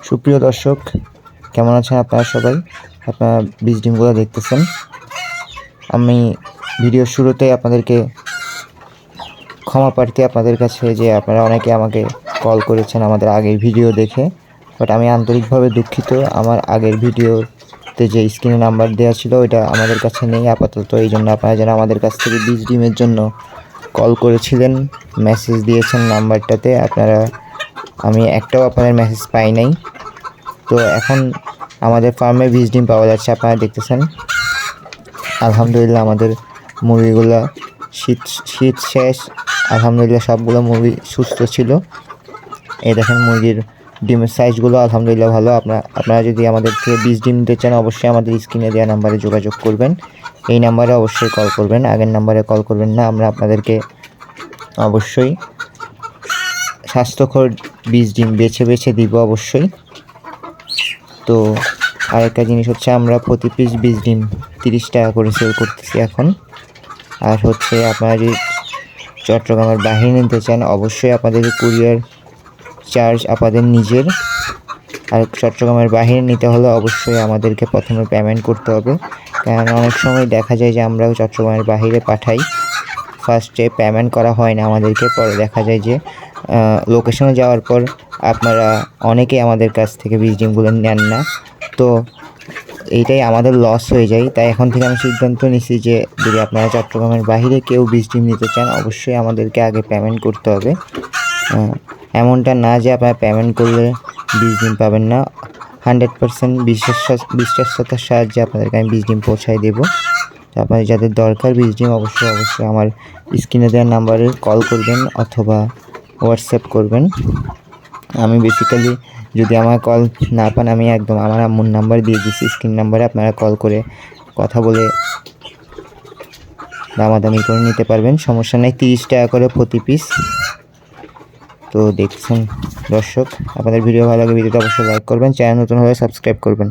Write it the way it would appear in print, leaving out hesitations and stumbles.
সুপ্রিয় দর্শক, কেমন আছেন আপনারা সবাই? আপনারা বীজ ডিমগুলো দেখতেছেন। আমি ভিডিওর শুরুতেই আপনাদেরকে ক্ষমা প্রার্থী আপনাদের কাছে যে আপনারা অনেকে আমাকে কল করেছেন আমাদের আগের ভিডিও দেখে, বাট আমি আন্তরিকভাবে দুঃখিত। আমার আগের ভিডিওতে যে স্ক্রিনে নাম্বার দেওয়া ছিল ওইটা আমাদের কাছে নেই আপাতত। এই জন্য আপনারা যারা আমাদের কাছ থেকে বীজ ডিমের জন্য কল করেছিলেন, মেসেজ দিয়েছেন নাম্বারটাতে, আমি একটাও আপনাদের মেসেজ পাই নাই। তো এখন আমাদের ফার্মে বীজ ডিম পাওয়া যাচ্ছে, আপনারা দেখতেছেন। আলহামদুলিল্লাহ আমাদের মুরগিগুলো শীত শেষ, আলহামদুলিল্লাহ সবগুলো মুরগি সুস্থ ছিল। এই দেখেন মুরগির ডিমের সাইজগুলো আলহামদুলিল্লাহ ভালো। আপনারা যদি আমাদের থেকে বীজ ডিম নিতে চান অবশ্যই আমাদের স্ক্রিনে দেওয়া নাম্বারে যোগাযোগ করবেন। এই নাম্বারে অবশ্যই কল করবেন, আগের নাম্বারে কল করবেন না। আমরা আপনাদেরকে অবশ্যই স্বাস্থ্যকর বীজ ডিম বেছে দিব অবশ্যই। তো আরেকটা জিনিস হচ্ছে, আমরা প্রতি পিস বীজ ডিম 30 টাকা করে সেল করতেছি এখন। আর হচ্ছে আপনারা যদি চট্টগ্রামের বাইরে নিতে চান অবশ্যই আপনাদের কুরিয়ার চার্জ আপনাদের নিজের। আর চট্টগ্রামের বাইরে নিতে হলে অবশ্যই আমাদেরকে প্রথমে পেমেন্ট করতে হবে, কারণ অনেক সময় দেখা যায় যে আমরা চট্টগ্রামের বাইরে পাঠাই, ফার্স্টে পেমেন্ট করা হয় না আমাদেরকে, পরে দেখা যায় যে লোকেশনে যাওয়ার পর আপনারা অনেকেই আমাদের কাছ থেকে বীজ ডিমগুলো নেন না। তো এইটাই আমাদের লস হয়ে যায়। তাই এখন থেকে আমি সিদ্ধান্ত নিচ্ছি যে যদি আপনারা চট্টগ্রামের বাইরে কেউ বীজ ডিম নিতে চান অবশ্যই আমাদেরকে আগে পেমেন্ট করতে হবে। এমনটা না যে আপনারা পেমেন্ট করলে বীজ ডিম পাবেন না। 100% বিশ্বাসতার সাহায্যে আপনাদেরকে আমি বীজ ডিম পৌঁছায় দেবো। তো আপনাদের যাদের দরকার বীজ ডিম অবশ্যই আমার স্ক্রিনে দেওয়ার নাম্বারে কল করবেন অথবা হোয়াটসঅ্যাপ করবেন। আমি বেসিক্যালি যদি আমার কল না পান আমি একদম আমার আম্মুর নাম্বার দিয়ে দিচ্ছি স্ক্রিন নাম্বারে, আপনারা কল করে কথা বলে দামাদামি করে নিতে পারবেন, সমস্যা নেই। 30 টাকা করে প্রতি পিস। তো দেখছেন দর্শক, আপনাদের ভিডিও ভালো লাগে ভিডিওটা অবশ্যই লাইক করবেন, চ্যানেল নতুন হলে সাবস্ক্রাইব করবেন।